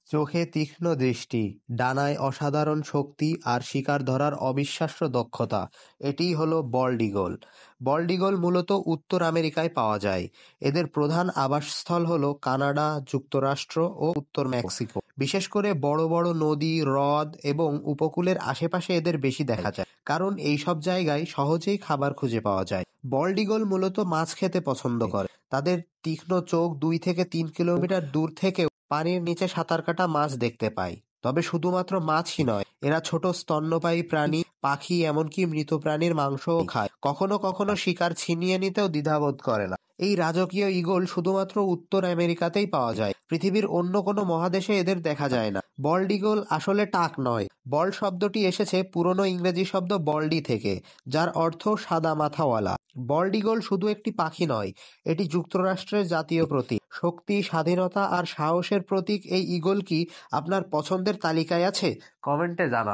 চোখে তীক্ষ্ণ দৃষ্টি, ডানায় অসাধারণ শক্তি আর শিকার ধরার অবিশ্বাস্য দক্ষতা, এটিই হলো বল্ড ঈগল। বল্ড ঈগল মূলত উত্তর আমেরিকায় পাওয়া যায়। এদের প্রধান আবাসস্থল হলো কানাডা, যুক্তরাষ্ট্র ও উত্তর মেক্সিকো। বিশেষ করে বড় বড় নদী, হ্রদ এবং উপকূলের আশেপাশে এদের বেশি দেখা যায়, কারণ এইসব জায়গায় সহজেই খাবার খুঁজে পাওয়া যায়। বল্ড ঈগল মূলত মাছ খেতে পছন্দ করে। তাদের তীক্ষ্ণ চোখ 2 থেকে 3 কিলোমিটার দূর থেকেও পানির নিচে সাঁতার কাটা মাছ দেখতে পায়। তবে শুধুমাত্র মাছই নয়, এরা ছোট স্তন্যপায়ী প্রাণী, পাখি, এমনকি মৃত প্রাণীর মাংসও খায়। কখনো কখনো শিকার ছিনিয়ে নিতেও দ্বিধাবোধ করে না। এই রাজকীয় ঈগল শুধুমাত্র উত্তর আমেরিকাতেই পাওয়া যায়। পৃথিবীর অন্য কোনো মহাদেশে এদের দেখা যায় না। বল্ড ঈগল আসলে টাক নয়। বল্ড শব্দটি এসেছে পুরনো ইংরেজি শব্দ বল্ডি থেকে, যার অর্থ সাদা মাথাওয়ালা। বল্ড ঈগল শুধু একটি পাখি নয়, এটি যুক্তরাষ্ট্রের জাতীয় প্রতীক। শক্তি, স্বাধীনতা আর সাহসের প্রতীক এই ঈগল কি আপনার পছন্দের তালিকায় আছে? কমেন্টে জানান।